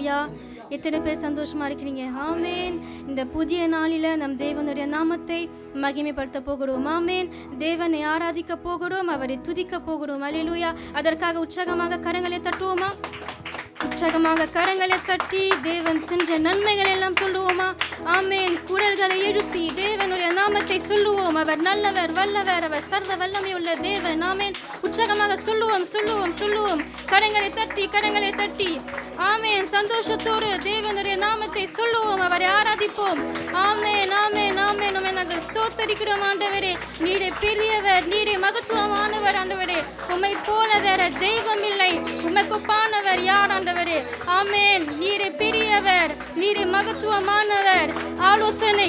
ஹalleluya. எத்தனை பேர் சந்தோஷமா இருக்கிறீங்க? ஆமென். இந்த புதிய நாளில நம் தேவனுடைய நாமத்தை மகிமைப்படுத்த போகிறோம். ஆமென். தேவனை ஆராதிக்க போகிறோம், அவரை துதிக்க போகிறோம். ஹalleluya. அதற்காக உற்சாகமாக கரங்களை தட்டுவோமா? உற்சாகமாக கரங்களை தட்டி தேவன் சென்ற நன்மைகள் எல்லாம் சொல்லுவோமா? ஆமென். குரல்களை எழுப்பி தேவனுடைய நாமத்தை சொல்லுவோம். அவர் நல்லவர், வல்லவர், அவர் சர்வ வல்லமை உள்ள தேவன். ஆமென். உற்சாகமாக சொல்லுவோம். கரங்களை தட்டி ஆமென். சந்தோஷத்தோடு தேவனுடைய நாமத்தை சொல்லுவோம், அவரை ஆராதிப்போம். ஆமென். உம்மை நாங்கள் ஸ்தோத்தரிக்கிறோம் ஆண்டவரே. நீரே பெரியவர், நீரே மகத்துவமானவர் ஆண்டவரே. உம்மை போல வேற தெய்வம் இல்லை, உம்மைக்கு ஒப்பானவர் யார் ஆண்டவரே? ஆமென். நீரே பெரியவர், நீரே மகத்துவமானவர், ஆலோசனை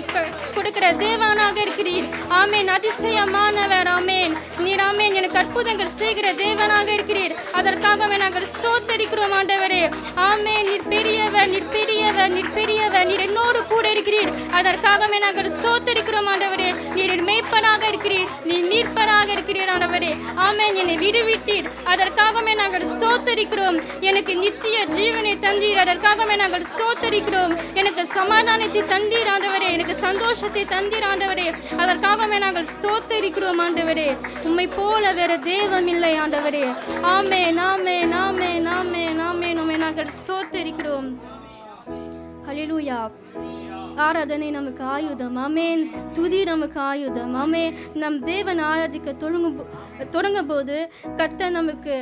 கொடுக்கிற தேவனாக இருக்கிறீர். ஆமென். அதிசயமானவர். ஆமென். நீர் ஆமென் எனக்கு அற்புதங்கள் செய்கிற தேவனாக இருக்கிறீர். அதற்காக நாங்கள் ஸ்தோத்தரிக்கிறோம் ஆண்டவரே. ஆமென். நீர் பெரியவர், நீர் என்னோடு கூட இருக்கிறீர். அதற்காக நாங்கள் ஸ்தோத்தரிக்கிறோம் ஆண்டவரே. நீர் மேய்ப்பனாக இருக்கிறீர், நீர் மீட்பனாக இருக்கிறீர் ஆண்டவரே. ஆமென். என்னை விடுவிட்டீர், அதற்காக நாங்கள் ஸ்தோத்தரிக்கிறோம். எனக்கு நித்திய ஜீவனை தந்தீர், அதற்காக நாங்கள் ஸ்தோத்தரிக்கிறோம். எனக்கு சமாதானத்தை தந்தீர் ஆண்டவரே, எனக்கு சந்தோஷத்தை தந்தீர் ஆண்டவரே. அதற்காக நாங்கள் ஸ்தோத்தரிக்கிறோம் ஆண்டவரே. உம்மை போல வேற தெய்வம் இல்லை ஆண்டவரே. ஆமென். உம்மை நாங்கள் ஸ்தோத்தரிக்கிறோம். ஹல்லேலூயா. ஆராதனை நமக்கு ஆயுதம். ஆமென். துதி நமக்கு ஆயுதம். ஆமென். நம் தேவன் ஆராதிக்க தொடங்கும் போது கர்த்தர் நமக்கு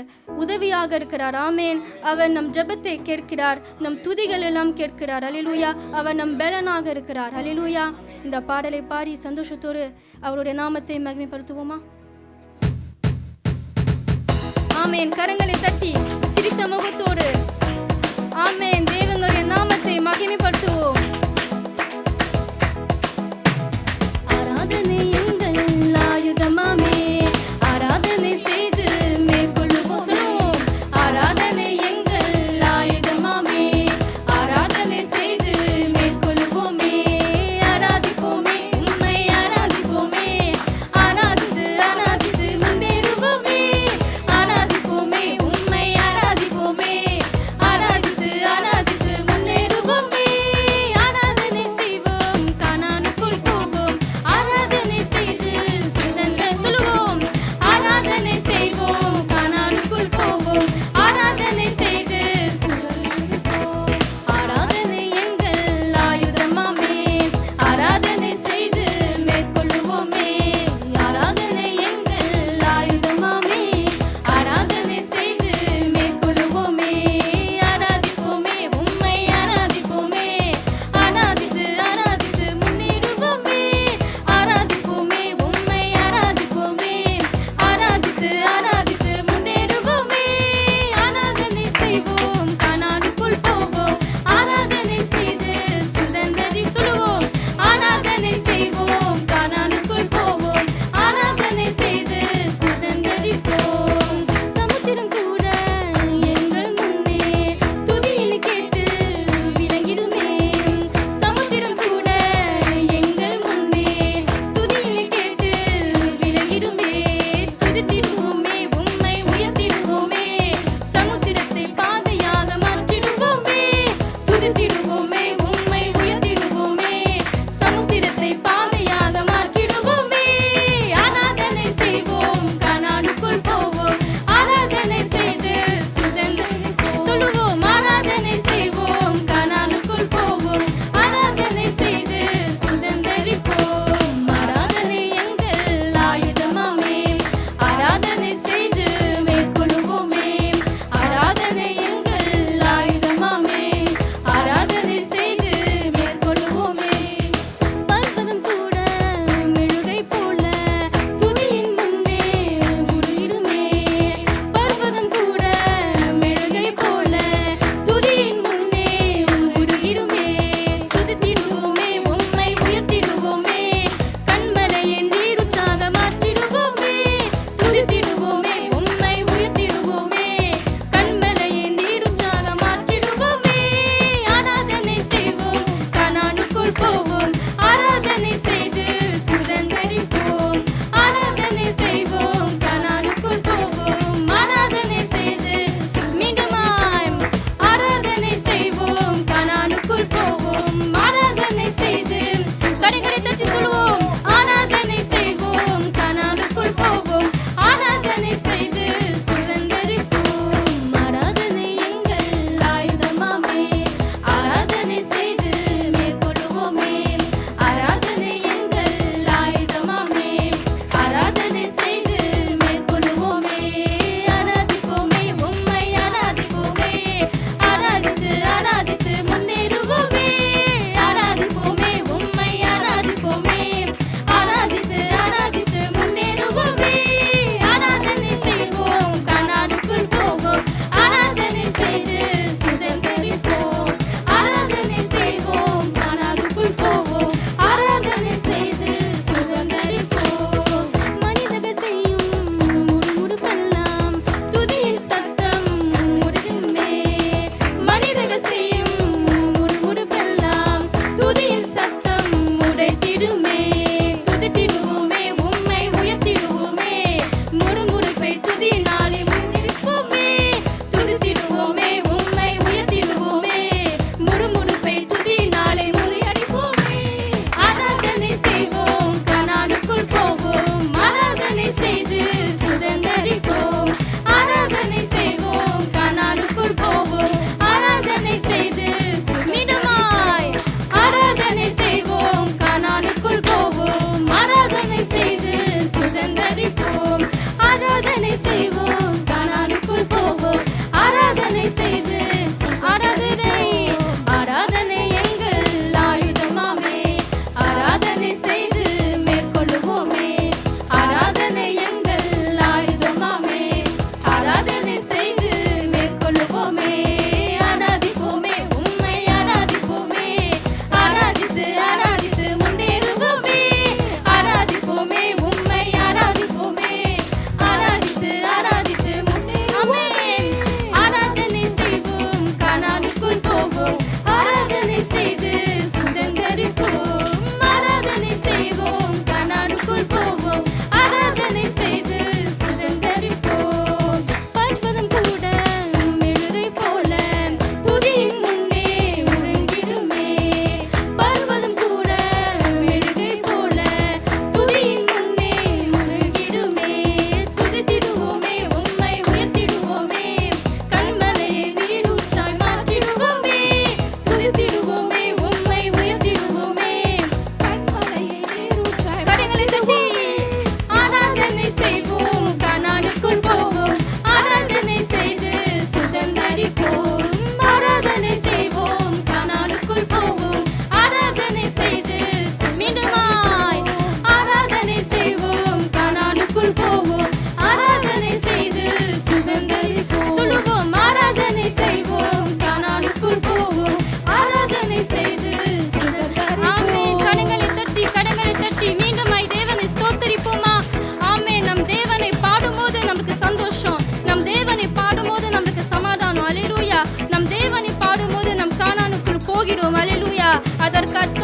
உதவியாக இருக்கிறார். ஆமென். அவர் நம் ஜெபத்தை கேட்கிறார், நம் துதிகள் எல்லாம் கேட்கிறார். ஹல்லேலூயா. அவர் நம் பலனாக இருக்கிறார். ஹல்லேலூயா. இந்த பாடலை பாடி சந்தோஷத்தோடு அவருடைய நாமத்தை மகிமைப்படுத்துவோமா? ஆமென். கரங்களை தட்டி சிரித்த முகத்தோடு ஆமென் தேவனுடைய நாமத்தை மகிமைப்படுத்துவோம். ஆராதனை எங்கள் ஆயுதமாமே, ஆராதனை செய்து மேற்கொள்ளுவோம். சொல்லுவோம். ஆராதனை எங்கள் ஆயுதமாமே, ஆராதனை செய்து மேற்கொள்ளுவோமே. ஆராதிப்போமே, உம்மை ஆராதிப்போமே, ஆராதித்து முன்னேறுவோமே. ஆராதிப்போமே, உம்மை ஆராதிப்போமே, ஆராதித்து முன்னேறுவோமே. ஆராதனை செய்வோம், கானானுக்குள் போவோம். ஆராதனை செய்து சுதந்திரம் சொல்லுவோம்.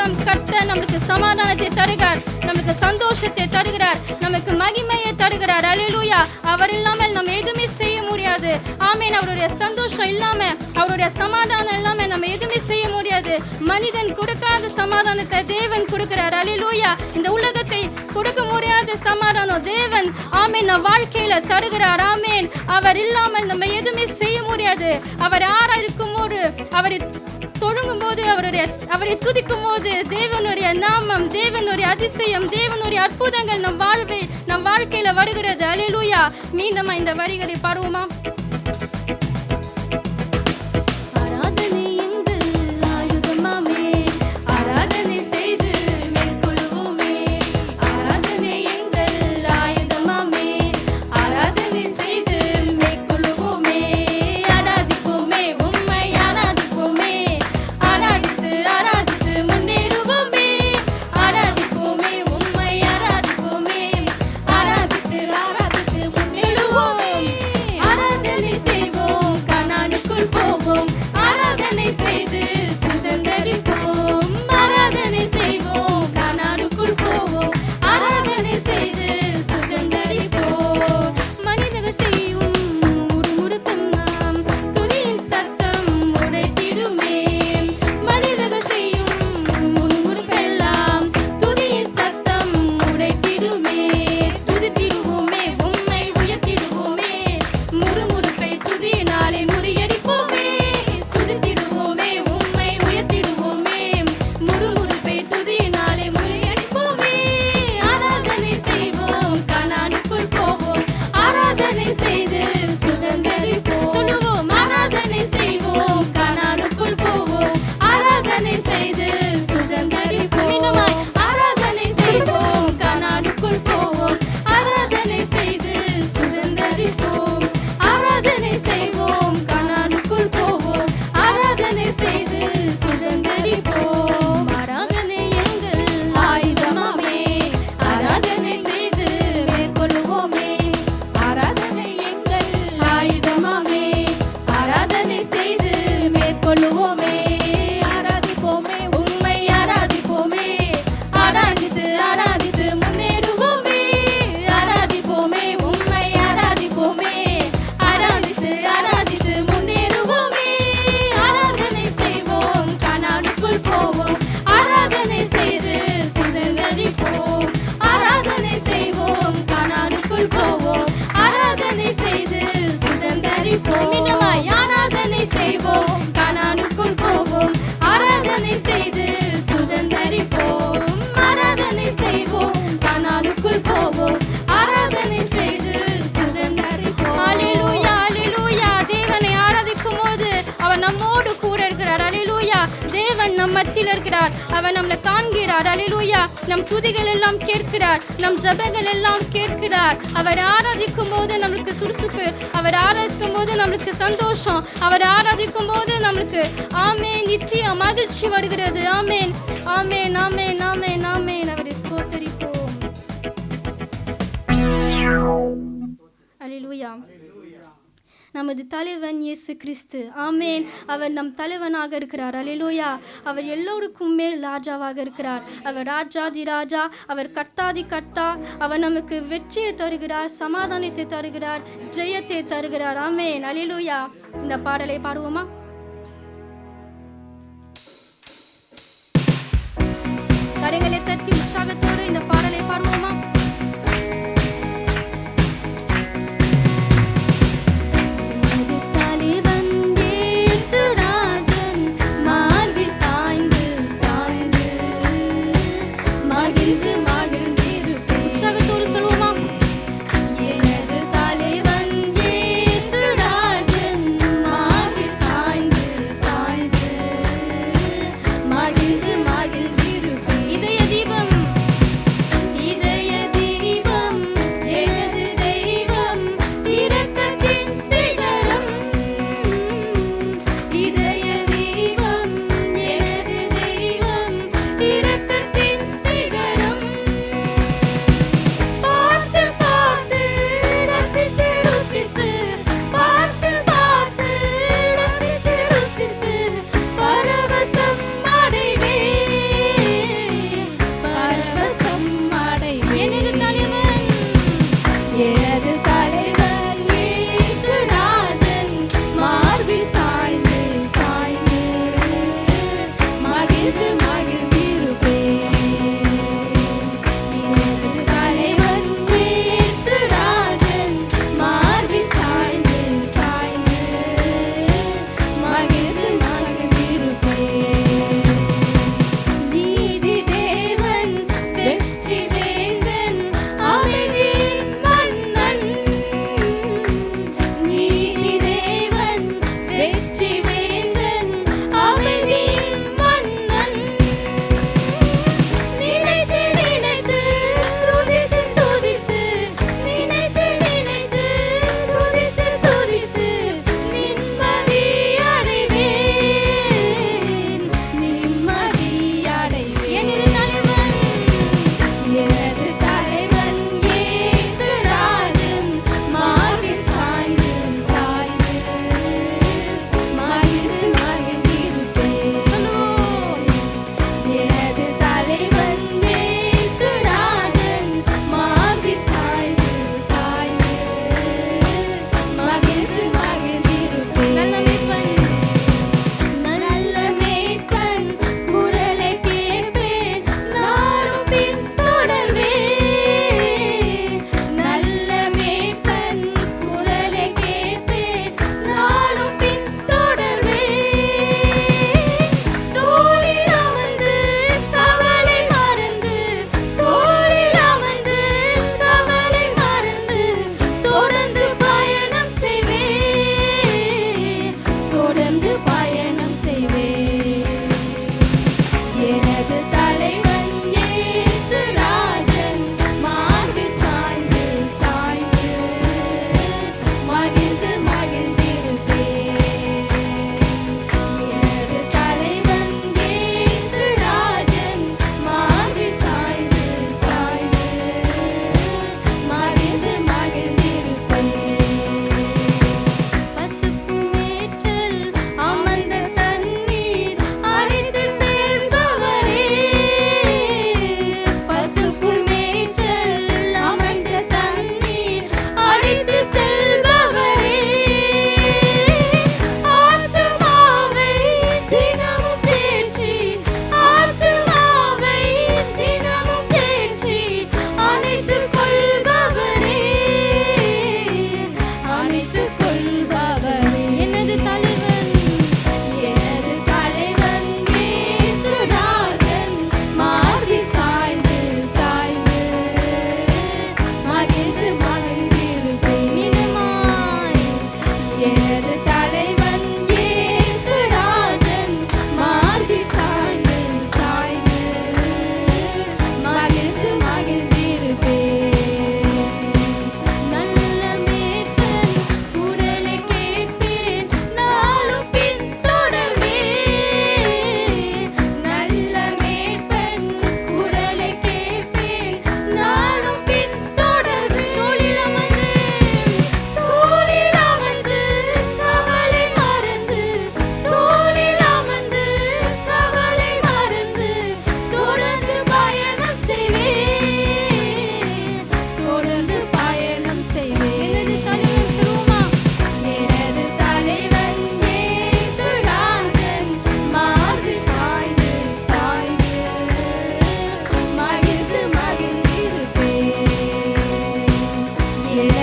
தேவம் கர்த்தர் நம்மளுக்கு சமாதானத்தை தருகிறார், நம்மளுக்கு சந்தோஷத்தை தருகிறார், நமக்கு மகிமையை தருகிறார். அல்லேலூயா. அவர் இல்லாமல் நம்ம எதுவுமே செய்ய முடியாது. ஆமென். அவருடைய சந்தோஷம் இல்லாம, அவருடைய சமாதானம் இல்லாம நம்ம எதுவுமே செய்ய முடியாது. மனிதன் கொடுக்காத சமாதானத்தை தேவன் கொடுக்கிறார். அல்லேலூயா. இந்த உலகத்தை கொடுக்க முடியாத சமாதானம் தேவன் ஆமென் நம் வாழ்க்கையில தருகிறார். ஆமென். அவர் இல்லாமல் நம்ம எதுவுமே செய்ய முடியாது. அவர் ஆராதிக்கும் போது, அவரை தொழுங்கும் போது, அவரை துதிக்கும் போது தேவனுடைய நாமம், தேவனுடைய அதிசயம், தேவனுடைய அற்புதங்கள் நம் வாழ்க்கையில வருகிறது. அல்லேலூயா. மீண்டும் இந்த வரிகளை பாடுவோமா? ஆராதனை எங்கள் ஆயுதமாமே, ஆராதனை செய்து மேற்கொள்வோமே. ஆராதனை எங்கள் ஆயுதமாமே, ஆராதனை செய்து மேற்கொள்வோமே. ஆராதிப்போமே, உம்மை ஆராதிப்போமே, ஆராதித்து ஆராதித்து முன்னேறுவோமே. ஆராதிப்போமே, உம்மை ஆராதிப்போமே, ஆராதித்து ஆராதித்து முன்னேறுவோமே. ஆராதனை செய்வோம், கானானுக்குள் போவோம். ஆராதனை செய்து சுதந்தரிப்போம். ஆராதனை செய்வோம், கானானுக்குள் போவோம். ஆராதனை செய்து சுதந்தரிப்போம். மனிதர்கள் செய்யும் முறுமுறுப்பும் நாம் துதியின் சத்தம் உடைத்திடுமே. மனிதர்கள் செய்யும் முறுமுறுப்பெல்லாம் துதியின் சத்தம் உடைத்திடுமே. துதித்திடுவோமே, உம்மை உயர்த்திடுவோமே. முறுமுறுப்பை துதியினாலே முறியடிப்போமே. துதித்திடுவோமே, உம்மை உயர்த்திடுவோமே. முறுமுறுப்பை துதியினாலே முறியடிப்போமே. ஆராதனை செய்வோம், கானானுக்குள் போவோம். ஆராதனை செய்து சுதந்தரிப்போம். சொல்லுவோம், ஆராதனை செய்வோம், கானானுக்குள் போவோம். ஆராதனை செய்து சுதந்தரிப்போம். மீண்டுமாய், ஆராதனை செய்வோம், கானானுக்குள் போவோம். ஆராதனை செய்து சுதந்தரிப்போம். ஆராதனை செய்வோம், கானானுக்குள் போவோம். ஆராதனை செய்து சுதந்தரிப்போம். ஆராதனை எங்கள் ஆயுதமாமே, ஆராதனை செய்து மேற்கொள்வோமே. ஆராதனை எங்கள் ஆயுதமாமே, ஆராதனை செய்து மேற்கொள்வோமே. ஆராதிப்போமே, உம்மை ஆராதிப்போமே, ஆராதித்து ஆராதித்து முன்னேறுவோமே. ஆராதிப்போமே, உம்மை ஆராதிப்போமே, ஆராதித்து ஆராதித்து முன்னேறுவோமே. ஆராதனை செய்வோம், கானானுக்குள் போவோம். ஆராதனை செய்து சுதந்தரிப்போம். ஆராதனை செய்வோம், கானானுக்குள் போவோம். ஆராதனை செய்து சுதந்தரிப்போம். மீண்டுமாய், ஆராதனை செய்வோம், கானானுக்குள் போவோம். ஆராதனை செய்து சுதந்தரிப்போம். ஆராதனை செய்வோம், கானானுக்குள் போவோம். ஆராதனை செய்து சுதந்தரிப்போம். அல்லேலூயா, அல்லேலூயா. தேவனை ஆராதிக்கும் போது அவர் நம்மோடு கூட இருக்கிறார். அல்லேலூயா. தேவன் நம் மத்தியில் இருக்கிறார். அவர் நம்மளை காண்கிறார். அல்லேலூயா. நம் துதிகள் எல்லாம் கேட்கிறார், நம் ஜெபங்கள் எல்லாம் கேட்கிறார். அவர் ஆராதிக்கும் போது நம்மளுக்கு சுறுசுறுப்பு, அவர் ஆராதிக்கும் போது நம்மளுக்கு சந்தோஷம், அவர் ஆராதிக்கும் போது நம்மளுக்கு ஆமென் நித்திய மகிழ்ச்சி வருகிறது. ஆமென், ஆமென், ஆமென், ஆமென், ஆமென். அவரை ஸ்தோத்தரிப்போம். அல்லேலூயா. நமது தலைவன் இயேசு கிறிஸ்து. ஆமென். அவர் நம் தலைவனாக இருக்கிறார். அல்லேலூயா. அவர் எல்லோருக்கும் மேல் ராஜாவாக இருக்கிறார். அவர் ராஜாதி ராஜா, அவர் கர்த்தாதி கர்த்தா. அவர் நமக்கு வெற்றியை தருகிறார், சமாதானத்தை தருகிறார், ஜெயத்தை தருகிறார். ஆமென். அல்லேலூயா. இந்த பாடலை பாடுவோமா? கரங்களை தட்டி உற்சாகத்தோடு இந்த பாடலை பாடுவோமா? உற்சாகத்தோடு சொல்லுவோமா? எனது தலைவன் இயேசுராஜன் மாறி சாய்ந்து சாய்ந்து மகிழ்ந்து மகிழ்ந்திருப்பேன். இதய தீபம், இதய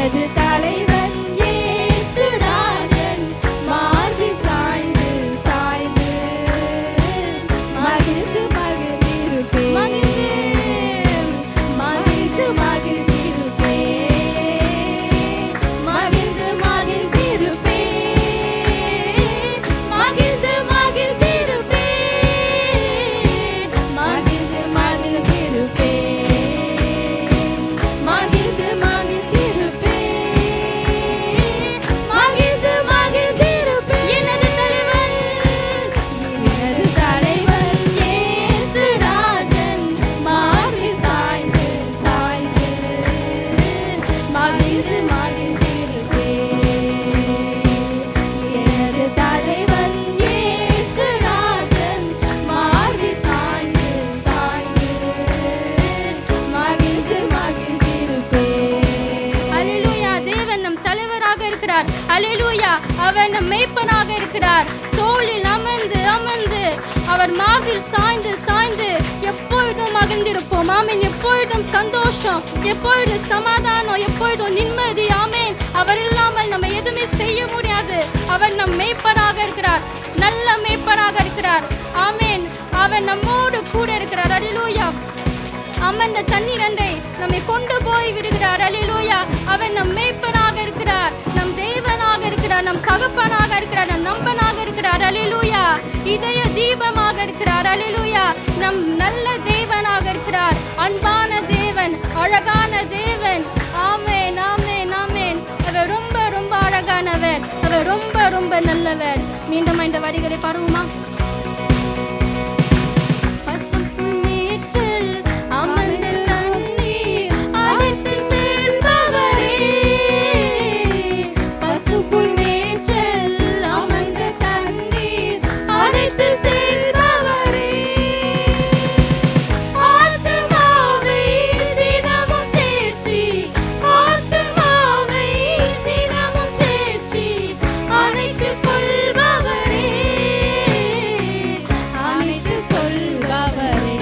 எனது தலைவன் இயேசு ராஜன் மார்பில் சாய்ந்து சாய்ந்து மகிழ்ந்து மகிழ்ந்திருப்பேன் மகிழ்ந்து மகிழ்ந்திருப்பேன் மகிழ்ந்து மகிழ்ந்திருப்பேன் மகிழ்ந்து மகிழ்ந்திருப்பேன் மகிழ்ந்து மகிழ்ந்திருப்பேன் மகிழ்ந்து மகிழ்ந்திருப்பேன் மகிழ்ந்து மகிழ்ந்திருப்பேன் எனது தலைவன் இயேசு ராஜன் மார்பில் சாய்ந்து சாய்ந்து மகிழ்ந்து மகிழ்ந்திருப்பேன் எனது தலைவன் இயேசு ராஜன் மார்பில் சாய்ந்து சாய்ந்து மகிழ்ந்து மகிழ்ந்திருப்பேன். அல்லேலூயா. தேவன் நம் தலைவராக இருக்கிறார். அல்லேலூயா. அவர் நம் மேய்ப்பனாக இருக்கிறார். தோளில் அமர்ந்து அமர்ந்து அவர் மார்பில் சாய்ந்து சாய்ந்து எப்பொழுதும் மகிழ்ந்திருப்போம். ஆமென். எப்பொழுதும் சந்தோஷம், எப்பொழுதும் சமாதானம், எப்பொழுதும் நிம்மதி. ஆமென். அவர் இல்லாமல் நம்ம எதுவுமே செய்ய முடியாது. அவர் நம் மேய்ப்பனாக இருக்கிறார். நல்ல மேய்ப்பனாக இருக்கிறார். ஆமென். அவர் நம்மோடு கூட இருக்கிறார். அல்லேலூயா. அமர்ந்த தண்ணீரண்டை நம்மை கொண்டு போய் விடுகிறார். அல்லேலூயா. அவர் நம் மேய்ப்பனாக இருக்கிறார். நம் தேவனாக இருக்கிறார். நம் தகப்பனாக இருக்கிறார். நம் நண்பனாக இருக்கிறார். அல்லேலூயா. இதய தீபமாக இருக்கிறார். அல்லேலூயா. நம் நல்ல தேவனாக இருக்கிறார். அன்பான தேவன், அழகான தேவன். ஆமென் ஆமென் ஆமென். அவர் ரொம்ப ரொம்ப அழகானவர். அவர் ரொம்ப ரொம்ப நல்லவர். மீண்டும் இந்த வரிகளை பாடுவோமா? அமர்ந்த தண்ணீர் அழைத்து சேர்ந்தவரே, பசுப்புல் மேய்ச்சல் அமர்ந்த தண்ணீர் அழைத்து சேர்ந்தவரே, ஆத்துமாவை தினமும் தேற்றி ஆத்துமாவை தினமும் தேற்றி அணைத்துக் கொள்பவரே அணைத்துக் கொள்பவரே.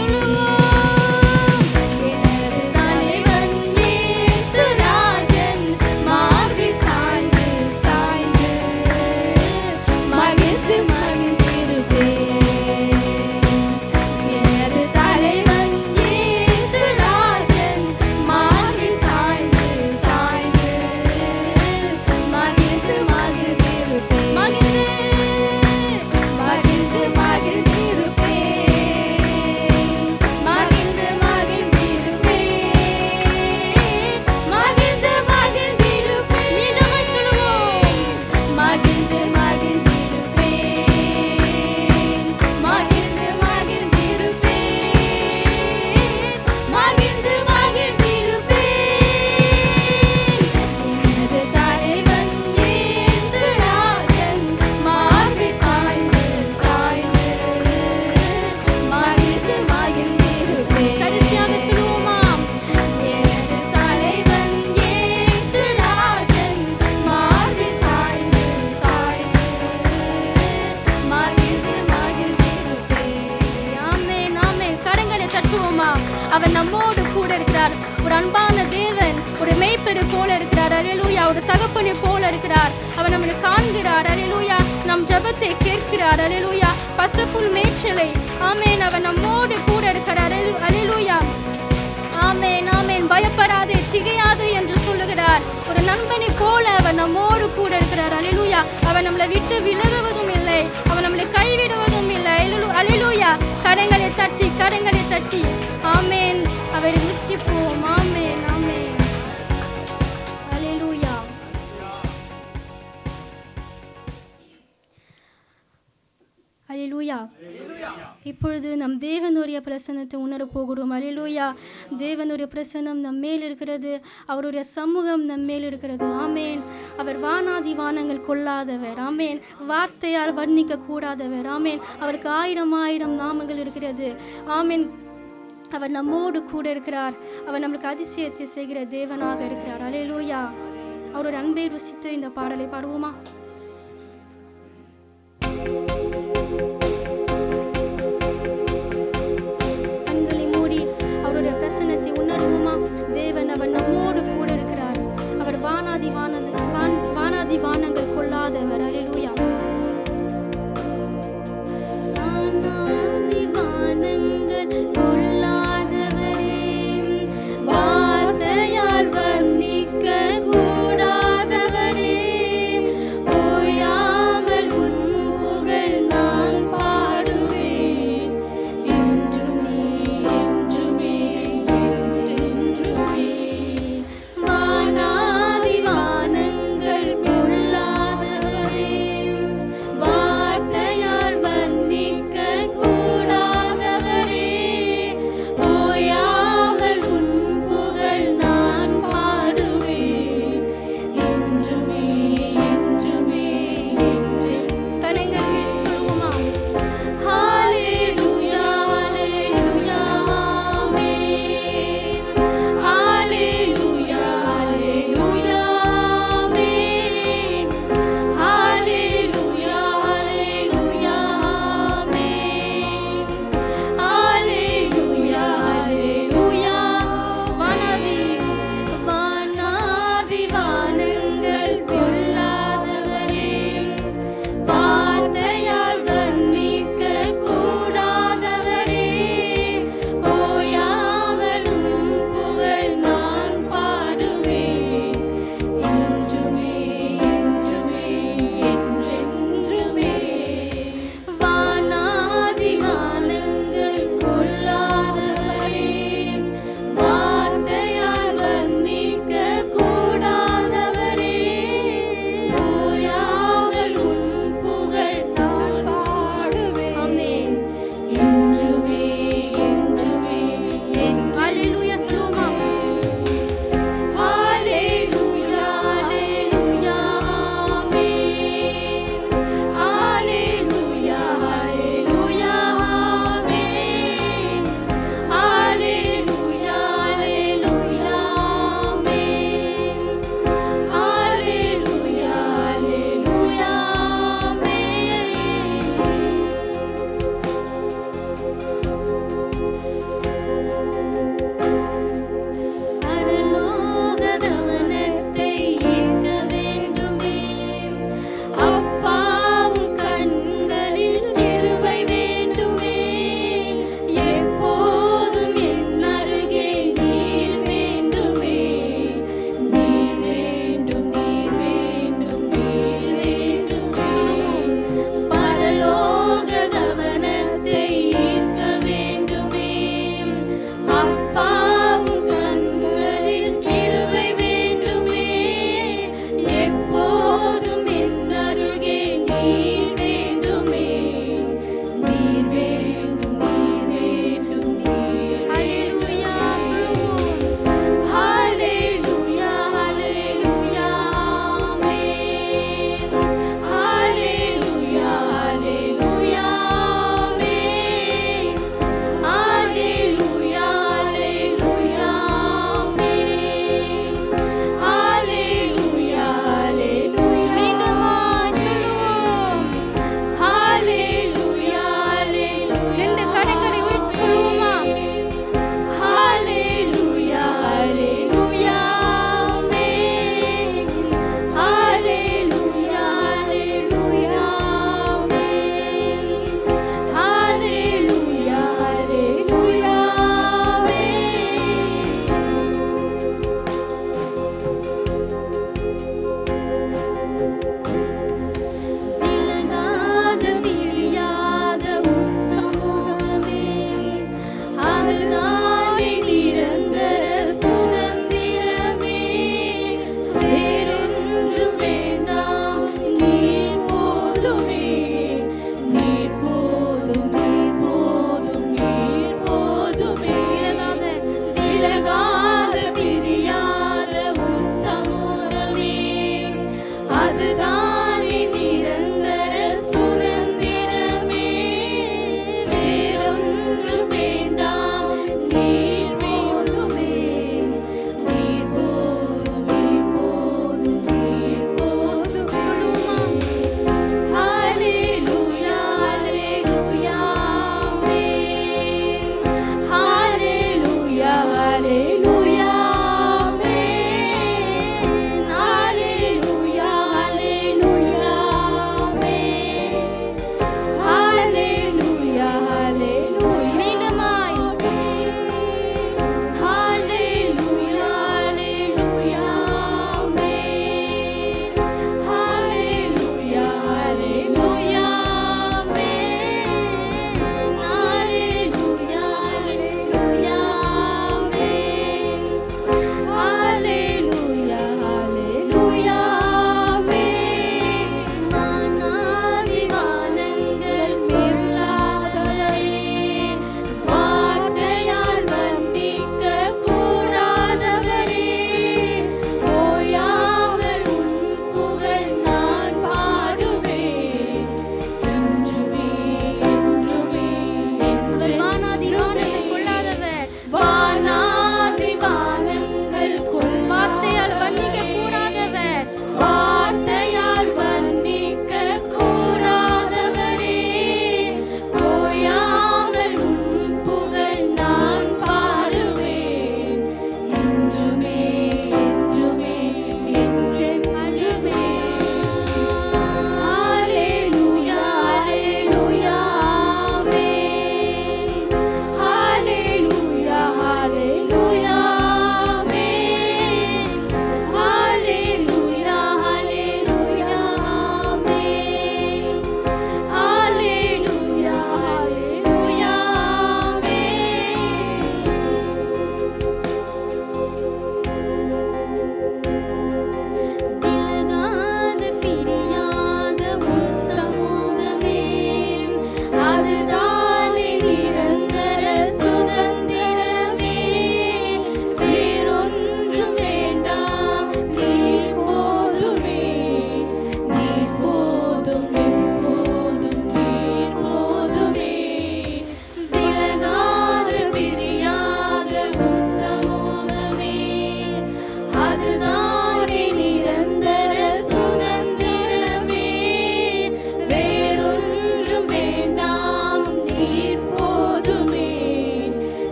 அவர் நம்மோடு கூட இருக்கிறார். ஒரு அன்பான தேவன், ஒரு மேய்ப்பரு போல இருக்கிறார். அல்லேலூயா. ஒரு தகப்பனை போல இருக்கிறார். அவர் நம்மளை காண்கிறார். அல்லேலூயா. நம் ஜெபத்தை கேட்கிறார். அல்லேலூயா. பசுப்புல் மேய்ச்சலை. ஆமென். அவர் நம்மோடு கூட இருக்கிறார். அல்லேலூயா. ஆமென் ஆமென். பயப்படாதே, திகையாது என்று சொல்லுகிறார். ஒரு நண்பனை போல அவர் நம்மோடு கூட இருக்கிறார். அல்லேலூயா. அவர் நம்மளை விட்டு விலகுவதும் இல்லை. அவர் நம்மளை கைவிடுவதும் இல்லை. அல்லேலூயா. கரங்களை தட்டி கரங்களை தட்டி ஆமென் அவரை ருசிப்போம். ஆமென் ஆமென். அல்லேலூயா. அல்லேலூயா. இப்பொழுது நம் தேவனுடைய பிரசன்னத்தை உணர போகிறோம். அல்லேலூயா. தேவனுடைய பிரசன்னம் நம் மேல் இருக்கிறது. அவருடைய சமூகம் நம் மேல் இருக்கிறது. ஆமென். அவர் வானாதி வானங்கள் கொள்ளாதவர். ஆமென். வார்த்தையால் வர்ணிக்க கூடாதவர். ஆமென். அவருக்கு ஆயிரம் ஆயிரம் நாமங்கள் இருக்கிறது. ஆமென். அவர் நம்மோடு கூட இருக்கிறார். அவர் நம்மளுக்கு அதிசயத்தை செய்கிற தேவனாக இருக்கிறார். அல்லேலூயா. அவருடைய அன்பை ருசித்து இந்த பாடலை பாடுவோமா? கண்களை மூடி அவருடைய பிரசன்னத்தை உணர்வோமா? தேவன் அவர் நம்மோடு கூட இருக்கிறார். அவர் வானா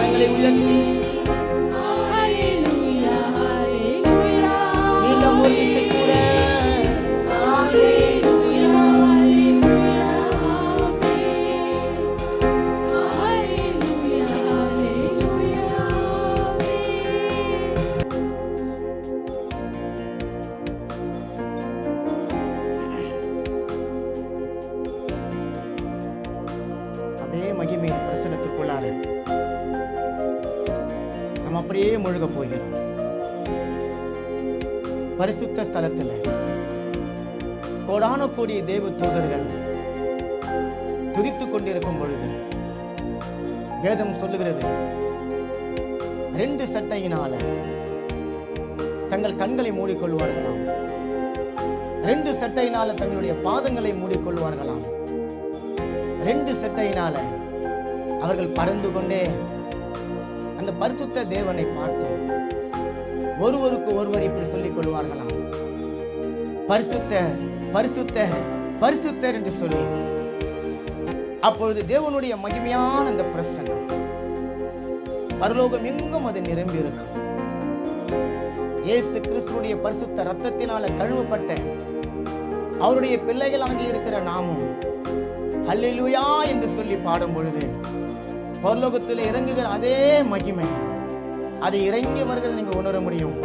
கரங்களை உயர்த்தி மீண்டும் ஒரு திசை கூட அப்படியே மகிமை பிரசனத்துக்குள்ளாரு நம்ம அப்படியே முழுக போகிறோம். பரிசுத்த ஸ்தலத்தில் கோடான கோடி தேவ தூதர்கள் துதித்துக் கொண்டிருக்கும் பொழுது வேதம் சொல்லுகிறது, 2 சட்டையினால தங்கள் கண்களை மூடிக்கொள்வார்களாம், 2 சட்டையினால தங்களுடைய பாதங்களை மூடிக்கொள்வார்களாம், 2 சட்டையினால அவர்கள் பறந்து கொண்டே அந்த பரிசுத்த தேவனை பார்த்து ஒருவருக்கு ஒருவர் இப்படி சொல்லிக் கொள்வார்களாம், பரிசுத்தர் பரிசுத்தர் பரிசுத்தர் என்று சொல்லி. அப்பொழுது தேவனுடைய மகிமையான அந்த பிரசன்னம் பரலோகம் எங்கும் அது நிரம்பி இருக்கும். இயேசு கிறிஸ்துடைய பரிசுத்த இரத்தத்தினால கழுவப்பட்ட அவருடைய பிள்ளைகளாகி இருக்கிற நாமும் ஹல்லேலூயா என்று சொல்லி பாடும் பொழுது பரலோகத்தில் இறங்குகிற அதே மகிமை அதை இறங்கி வருகிறது நீங்க உணர முடியும்.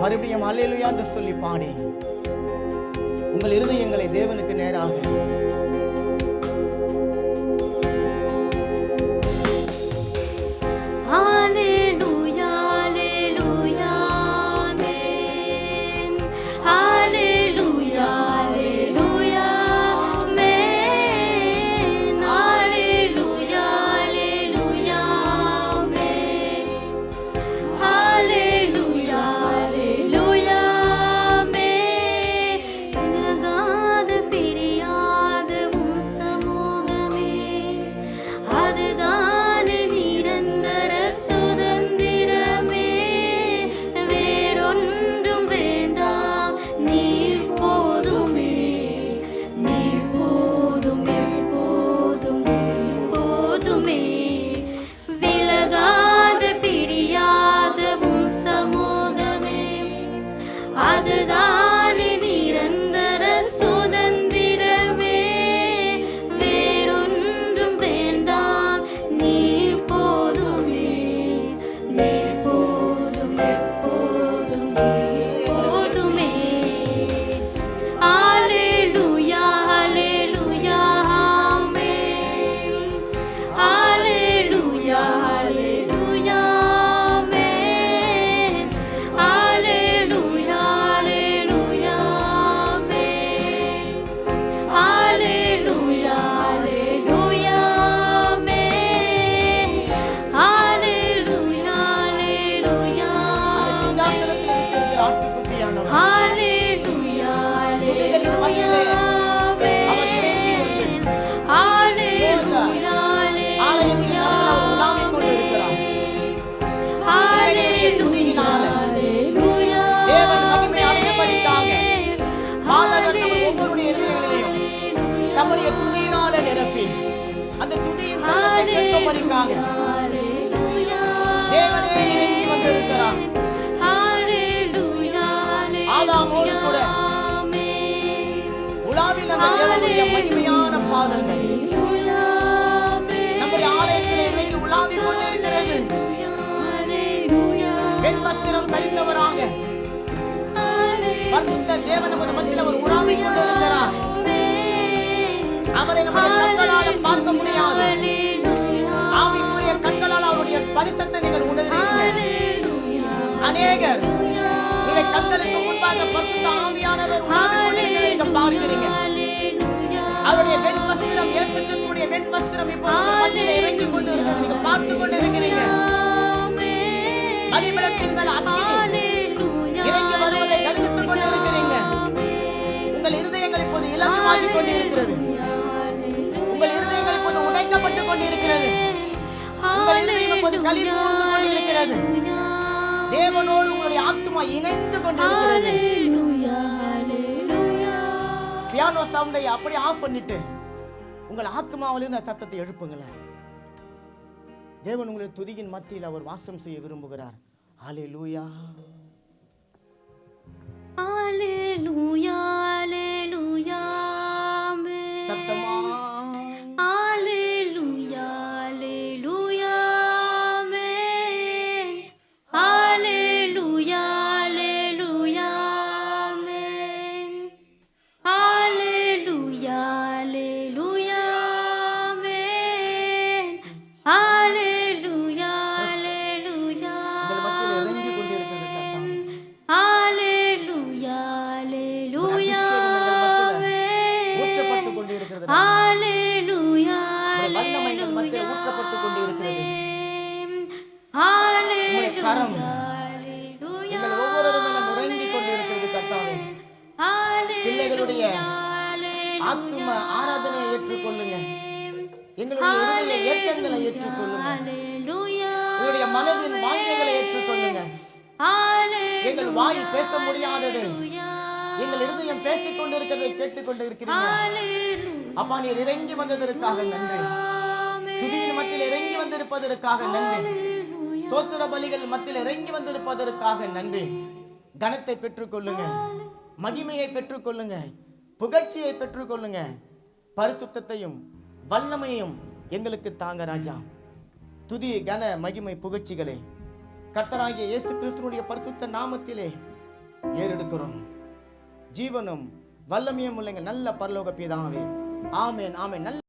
மறுபடியும் ஹல்லேலூயா என்று சொல்லி பாடி உங்கள் இருதயங்களை தேவனுக்கு நேராக நம்முடைய துதியினால நிரப்பி அந்த துதியின் சத்தத்தை கேட்கும்படிக்காக தேவனே இறங்கி வந்திருக்கிறார். ஆதாமோடு கூட உலாவில் அந்த தேவனுடைய மகிமையான பாதங்கள் நம்முடைய ஆலயத்தில் இறங்கி உலாவிக் கொண்டிருக்கிறது. பெண் வஸ்திரம் கழிந்தவராக பரிசுத்த தேவன் நமது மத்தியில் அவர் உலாவிக் கொண்டிருக்கிறார். அவரை நம்முடைய கண்களால் பார்க்க முடியாது, ஆவிக்குரிய கண்களால் அவருடைய ஸ்பரிசத்தை நீங்கள் உணர்கிறீர்கள். அநேகர் உங்களுடைய கண்களுக்கு முன்பாக பரிசுத்த ஆவியானவர் உலாவிக் கொண்டிருக்கிறதை நீங்கள் பார்க்கிறீங்க. அவருடைய வெண் வஸ்திரம், இயேசு கிறிஸ்துவுடைய வெண் வஸ்திரம் இப்போது உங்கள் மத்தியில் இறங்கிக் கொண்டு இருக்கிறது, நீங்க பார்த்து கொண்டு இருக்கிறீங்க. பலிபீடத்தின் மேல் அக்கினி இறங்கி வருவதை தரிசித்துக் கொண்டு இருக்கிறீங்க. உங்கள் இருதயங்கள் இப்போது இலகுவாகிக் கொண்டு இருக்கிறது. உங்கள் இருதயங்கள் இப்போது உடைக்கப்பட்டுக் கொண்டிருக்கிறது. உங்கள் இருதயம் இப்போது களி கூர்ந்து கொண்டிருக்கிறது. தேவனோடு உங்களுடைய ஆத்துமா இணைந்து கொண்டிருக்கிறது. பியானோ சவுண்டை அப்படியே ஆஃப் பண்ணிட்டு உங்கள் ஆத்மாவிலிருந்து அந்த சத்தத்தை எழுப்புங்களேன். தேவன் உங்களுடைய துதியின் மத்தியில் அவர் வாசம் செய்ய விரும்புகிறார். ஹல்லேலூயா, ஹல்லேலூயா, ஹல்லேலூயா, ஆமென். சத்தமா ஹல்லேலூயா, ஹல்லேலூயா, ஆமென். ஹல்லேலூயா, ஹல்லேலூயா, ஆமென். ஹல்லேலூயா, ஹல்லேலூயா, ஆமென். ஹல்லேலூயா, ஹல்லேலூயா, உங்கள் மத்தியில் இறங்கி கொண்டிருக்கிறது கர்த்தாவே. ஹல்லேலூயா, ஹல்லேலூயா, ஊற்றப்பட்டு கொண்டிருக்கிறது. ஹல்லேலூயா, வல்லமை எங்கள் மத்தியில் ஊற்றப்பட்டு கொண்டிருக்கிறது. ஹல்லேலூயா, கரம் ஹல்லேலூயா, எங்கள் ஒவ்வொருவரும் மேலும் இறங்கி கொண்டிருக்கிறது கர்த்தாவே. பிள்ளைகளுடைய ஆத்தும ஆராதனையை ஏற்றுக்கொள்ளுங்க. எங்களுடைய இருதய ஏக்கங்களை ஏற்றுக்கொள்ளுங்க. எங்களுடைய மனதின் வாஞ்சைகளை ஏற்றுக்கொள்ளுங்க. எங்கள் வாய் பேச முடியாதது எங்கள் இருதயம் பேசிக் கொண்டிருக்கிறதை கேட்டுக்கொண்டு இருக்கிறீங்க. அப்பா, நீர் இறங்கி வந்ததற்காக நன்றி. துதியின் மத்தியில் இறங்கி வந்திருப்பதற்காக நன்றி. ஸ்தோத்திர பலிகள் மத்தியில் இறங்கி வந்திருப்பதற்காக நன்றி. கனத்தை பெற்றுக்கொள்ளுங்க, மகிமையை பெற்றுக்கொள்ளுங்க, புகழ்ச்சியை பெற்றுக்கொள்ளுங்க. பரிசுத்தத்தையும் வல்லமையும் எங்களுக்கு தாங்க ராஜா. துதி, கன, மகிமை, புகழ்ச்சிகளே கர்த்தராகிய இயேசு கிறிஸ்துவினுடைய பரிசுத்த நாமத்திலே ஏறெடுக்கிறோம். ஜீவனும் வல்லமையும் உள்ள நல்ல பரலோக பிதாவே, ஆமென், ஆமென். நல்ல